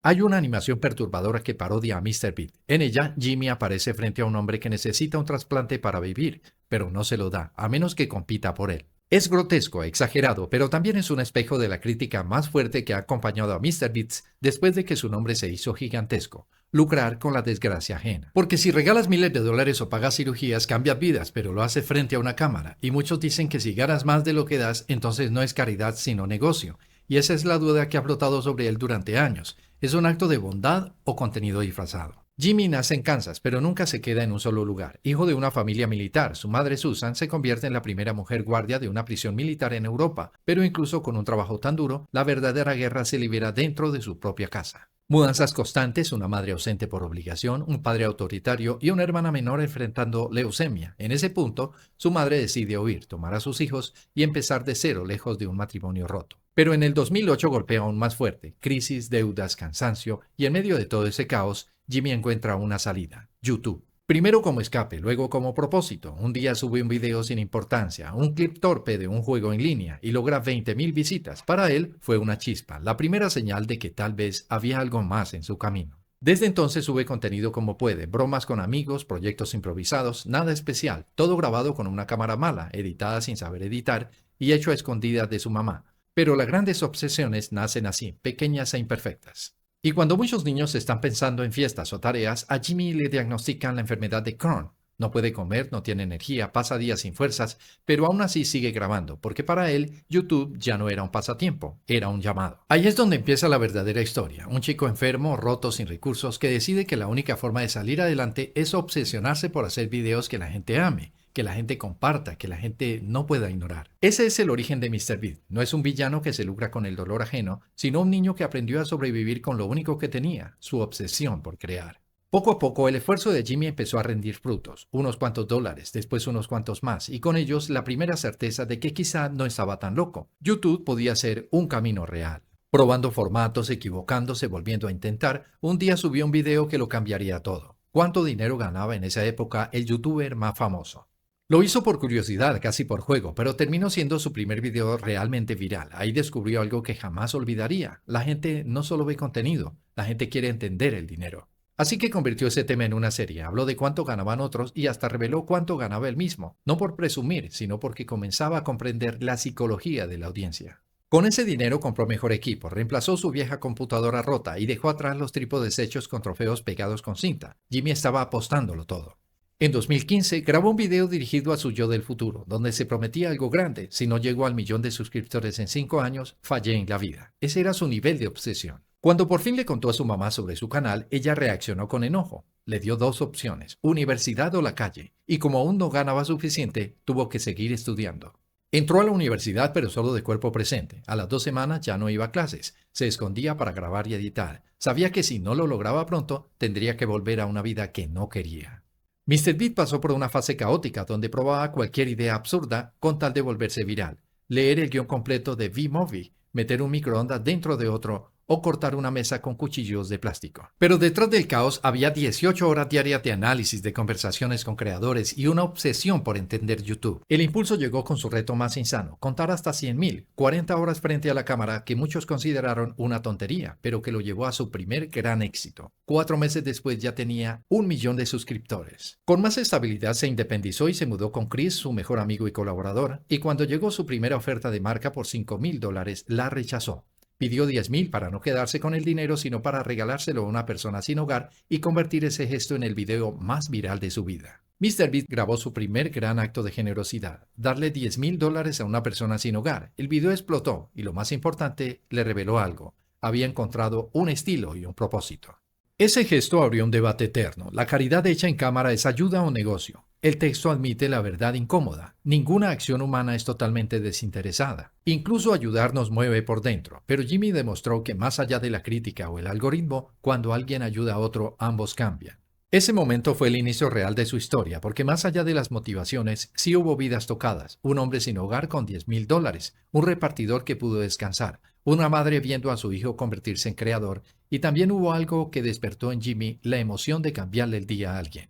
Hay una animación perturbadora que parodia a MrBeast. En ella, Jimmy aparece frente a un hombre que necesita un trasplante para vivir, pero no se lo da, a menos que compita por él. Es grotesco, exagerado, pero también es un espejo de la crítica más fuerte que ha acompañado a MrBeast después de que su nombre se hizo gigantesco: lucrar con la desgracia ajena. Porque si regalas miles de dólares o pagas cirugías, cambias vidas, pero lo haces frente a una cámara. Y muchos dicen que si ganas más de lo que das, entonces no es caridad sino negocio. Y esa es la duda que ha flotado sobre él durante años. ¿Es un acto de bondad o contenido disfrazado? Jimmy nace en Kansas, pero nunca se queda en un solo lugar. Hijo de una familia militar, su madre Susan se convierte en la primera mujer guardia de una prisión militar en Europa, pero incluso con un trabajo tan duro, la verdadera guerra se libera dentro de su propia casa. Mudanzas constantes, una madre ausente por obligación, un padre autoritario y una hermana menor enfrentando leucemia. En ese punto, su madre decide huir, tomar a sus hijos y empezar de cero lejos de un matrimonio roto. Pero en el 2008 golpea aún más fuerte: crisis, deudas, cansancio, y en medio de todo ese caos, Jimmy encuentra una salida: YouTube. Primero como escape, luego como propósito. Un día sube un video sin importancia, un clip torpe de un juego en línea, y logra 20,000 visitas. Para él fue una chispa, la primera señal de que tal vez había algo más en su camino. Desde entonces sube contenido como puede: bromas con amigos, proyectos improvisados, nada especial, todo grabado con una cámara mala, editada sin saber editar y hecho a escondidas de su mamá. Pero las grandes obsesiones nacen así, pequeñas e imperfectas. Y cuando muchos niños están pensando en fiestas o tareas, a Jimmy le diagnostican la enfermedad de Crohn. No puede comer, no tiene energía, pasa días sin fuerzas, pero aún así sigue grabando, porque para él YouTube ya no era un pasatiempo, era un llamado. Ahí es donde empieza la verdadera historia: un chico enfermo, roto, sin recursos, que decide que la única forma de salir adelante es obsesionarse por hacer videos que la gente ame, que la gente comparta, que la gente no pueda ignorar. Ese es el origen de MrBeast. No es un villano que se lucra con el dolor ajeno, sino un niño que aprendió a sobrevivir con lo único que tenía: su obsesión por crear. Poco a poco el esfuerzo de Jimmy empezó a rendir frutos: unos cuantos dólares, después unos cuantos más, y con ellos la primera certeza de que quizá no estaba tan loco. YouTube podía ser un camino real. Probando formatos, equivocándose, volviendo a intentar, un día subió un video que lo cambiaría todo. ¿Cuánto dinero ganaba en esa época el youtuber más famoso? Lo hizo por curiosidad, casi por juego, pero terminó siendo su primer video realmente viral. Ahí descubrió algo que jamás olvidaría: la gente no solo ve contenido, la gente quiere entender el dinero. Así que convirtió ese tema en una serie, habló de cuánto ganaban otros y hasta reveló cuánto ganaba él mismo, no por presumir, sino porque comenzaba a comprender la psicología de la audiencia. Con ese dinero compró mejor equipo, reemplazó su vieja computadora rota y dejó atrás los trípodes hechos con trofeos pegados con cinta. Jimmy estaba apostándolo todo. En 2015 grabó un video dirigido a su yo del futuro, donde se prometía algo grande: si no llegó al 1,000,000 de suscriptores en 5 años, fallé en la vida. Ese era su nivel de obsesión. Cuando por fin le contó a su mamá sobre su canal, ella reaccionó con enojo. Le dio dos opciones: universidad o la calle, y como aún no ganaba suficiente, tuvo que seguir estudiando. Entró a la universidad, pero solo de cuerpo presente. A las 2 semanas ya no iba a clases. Se escondía para grabar y editar. Sabía que si no lo lograba pronto, tendría que volver a una vida que no quería. MrBeast pasó por una fase caótica donde probaba cualquier idea absurda con tal de volverse viral: leer el guión completo de V-Movie, meter un microondas dentro de otro o cortar una mesa con cuchillos de plástico. Pero detrás del caos había 18 horas diarias de análisis, de conversaciones con creadores y una obsesión por entender YouTube. El impulso llegó con su reto más insano: contar hasta 100,000, 40 horas frente a la cámara, que muchos consideraron una tontería, pero que lo llevó a su primer gran éxito. 4 meses después ya tenía 1,000,000 de suscriptores. Con más estabilidad se independizó y se mudó con Chris, su mejor amigo y colaborador, y cuando llegó su primera oferta de marca por $5,000, la rechazó. Pidió 10,000 para no quedarse con el dinero, sino para regalárselo a una persona sin hogar y convertir ese gesto en el video más viral de su vida. MrBeast grabó su primer gran acto de generosidad: darle $10,000 a una persona sin hogar. El video explotó y, lo más importante, le reveló algo: había encontrado un estilo y un propósito. Ese gesto abrió un debate eterno: ¿la caridad hecha en cámara es ayuda o negocio? El texto admite la verdad incómoda: ninguna acción humana es totalmente desinteresada. Incluso ayudar nos mueve por dentro. Pero Jimmy demostró que más allá de la crítica o el algoritmo, cuando alguien ayuda a otro, ambos cambian. Ese momento fue el inicio real de su historia, porque más allá de las motivaciones, sí hubo vidas tocadas: un hombre sin hogar con $10,000, un repartidor que pudo descansar, una madre viendo a su hijo convertirse en creador, y también hubo algo que despertó en Jimmy: la emoción de cambiarle el día a alguien.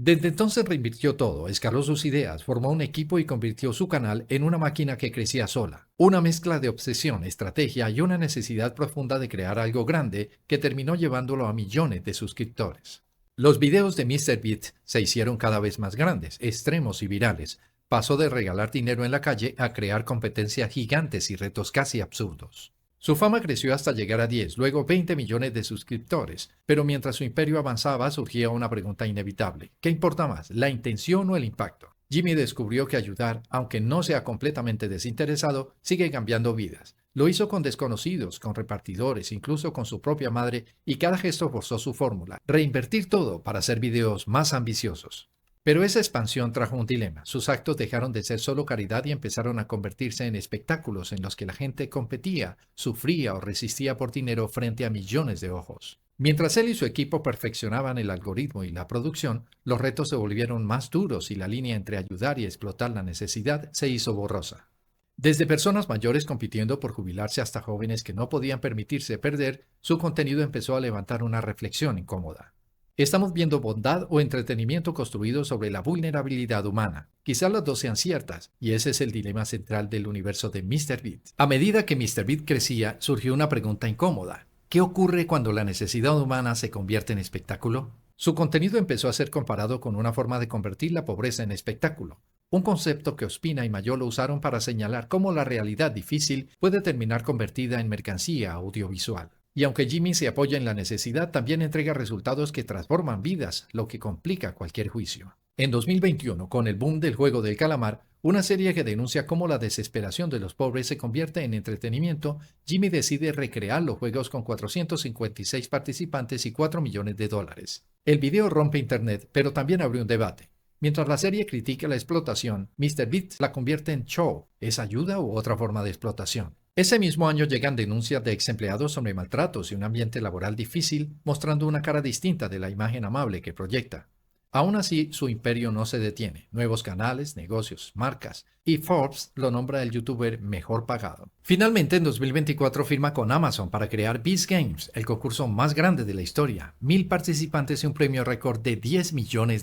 Desde entonces reinvirtió todo, escaló sus ideas, formó un equipo y convirtió su canal en una máquina que crecía sola. Una mezcla de obsesión, estrategia y una necesidad profunda de crear algo grande que terminó llevándolo a millones de suscriptores. Los videos de MrBeast se hicieron cada vez más grandes, extremos y virales. Pasó de regalar dinero en la calle a crear competencias gigantes y retos casi absurdos. Su fama creció hasta llegar a 10, luego 20 millones de suscriptores, pero mientras su imperio avanzaba surgía una pregunta inevitable. ¿Qué importa más, la intención o el impacto? Jimmy descubrió que ayudar, aunque no sea completamente desinteresado, sigue cambiando vidas. Lo hizo con desconocidos, con repartidores, incluso con su propia madre, y cada gesto forzó su fórmula, reinvertir todo para hacer videos más ambiciosos. Pero esa expansión trajo un dilema. Sus actos dejaron de ser solo caridad y empezaron a convertirse en espectáculos en los que la gente competía, sufría o resistía por dinero frente a millones de ojos. Mientras él y su equipo perfeccionaban el algoritmo y la producción, los retos se volvieron más duros y la línea entre ayudar y explotar la necesidad se hizo borrosa. Desde personas mayores compitiendo por jubilarse hasta jóvenes que no podían permitirse perder, su contenido empezó a levantar una reflexión incómoda. ¿Estamos viendo bondad o entretenimiento construido sobre la vulnerabilidad humana? Quizás las dos sean ciertas, y ese es el dilema central del universo de MrBeast. A medida que MrBeast crecía, surgió una pregunta incómoda. ¿Qué ocurre cuando la necesidad humana se convierte en espectáculo? Su contenido empezó a ser comparado con una forma de convertir la pobreza en espectáculo, un concepto que Ospina y Mayolo usaron para señalar cómo la realidad difícil puede terminar convertida en mercancía audiovisual. Y aunque Jimmy se apoya en la necesidad, también entrega resultados que transforman vidas, lo que complica cualquier juicio. En 2021, con el boom del juego del calamar, una serie que denuncia cómo la desesperación de los pobres se convierte en entretenimiento, Jimmy decide recrear los juegos con 456 participantes y $4 millones. El video rompe internet, pero también abre un debate. Mientras la serie critica la explotación, MrBeast la convierte en show. ¿Es ayuda u otra forma de explotación? Ese mismo año llegan denuncias de exempleados sobre maltratos y un ambiente laboral difícil, mostrando una cara distinta de la imagen amable que proyecta. Aún así, su imperio no se detiene. Nuevos canales, negocios, marcas, y Forbes lo nombra el youtuber mejor pagado. Finalmente, en 2024 firma con Amazon para crear Beast Games, el concurso más grande de la historia. 1,000 participantes y un premio récord de $10 millones.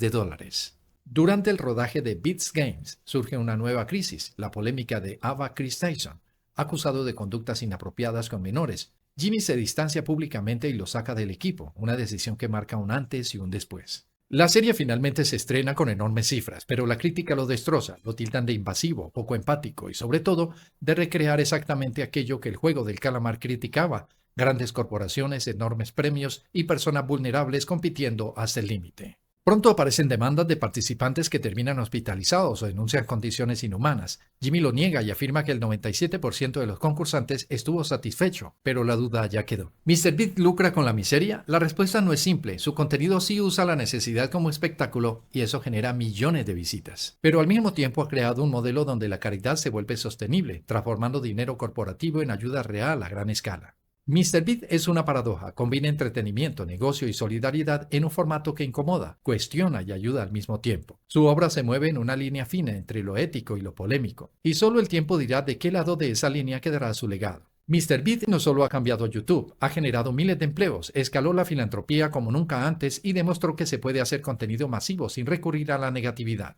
Durante el rodaje de Beast Games surge una nueva crisis, la polémica de Ava Chris Tyson, acusado de conductas inapropiadas con menores. Jimmy se distancia públicamente y lo saca del equipo, una decisión que marca un antes y un después. La serie finalmente se estrena con enormes cifras, pero la crítica lo destroza, lo tildan de invasivo, poco empático y sobre todo de recrear exactamente aquello que el juego del calamar criticaba, grandes corporaciones, enormes premios y personas vulnerables compitiendo hasta el límite. Pronto aparecen demandas de participantes que terminan hospitalizados o denuncian condiciones inhumanas. Jimmy lo niega y afirma que el 97% de los concursantes estuvo satisfecho, pero la duda ya quedó. ¿MrBeast lucra con la miseria? La respuesta no es simple. Su contenido sí usa la necesidad como espectáculo y eso genera millones de visitas. Pero al mismo tiempo ha creado un modelo donde la caridad se vuelve sostenible, transformando dinero corporativo en ayuda real a gran escala. MrBeast es una paradoja, combina entretenimiento, negocio y solidaridad en un formato que incomoda, cuestiona y ayuda al mismo tiempo. Su obra se mueve en una línea fina entre lo ético y lo polémico, y solo el tiempo dirá de qué lado de esa línea quedará su legado. MrBeast no solo ha cambiado YouTube, ha generado miles de empleos, escaló la filantropía como nunca antes y demostró que se puede hacer contenido masivo sin recurrir a la negatividad.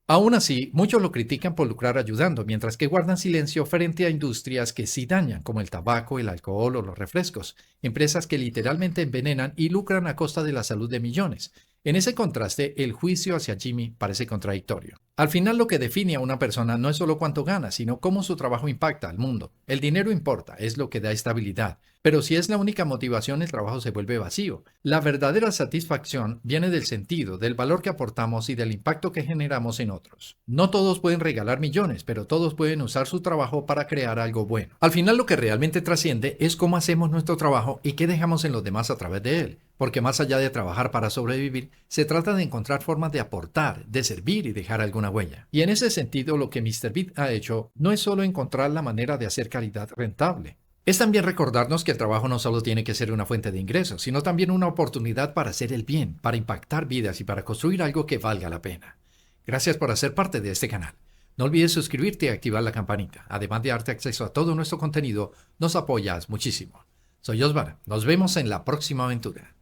Aún así, muchos lo critican por lucrar ayudando, mientras que guardan silencio frente a industrias que sí dañan, como el tabaco, el alcohol o los refrescos, empresas que literalmente envenenan y lucran a costa de la salud de millones. En ese contraste, el juicio hacia Jimmy parece contradictorio. Al final, lo que define a una persona no es solo cuánto gana, sino cómo su trabajo impacta al mundo. El dinero importa, es lo que da estabilidad. Pero si es la única motivación, el trabajo se vuelve vacío. La verdadera satisfacción viene del sentido, del valor que aportamos y del impacto que generamos en otros. No todos pueden regalar millones, pero todos pueden usar su trabajo para crear algo bueno. Al final, lo que realmente trasciende es cómo hacemos nuestro trabajo y qué dejamos en los demás a través de él. Porque más allá de trabajar para sobrevivir, se trata de encontrar formas de aportar, de servir y dejar alguna huella. Y en ese sentido, lo que MrBeast ha hecho no es solo encontrar la manera de hacer caridad rentable. Es también recordarnos que el trabajo no solo tiene que ser una fuente de ingresos, sino también una oportunidad para hacer el bien, para impactar vidas y para construir algo que valga la pena. Gracias por hacer parte de este canal. No olvides suscribirte y activar la campanita. Además de darte acceso a todo nuestro contenido, nos apoyas muchísimo. Soy Osvar. Nos vemos en la próxima aventura.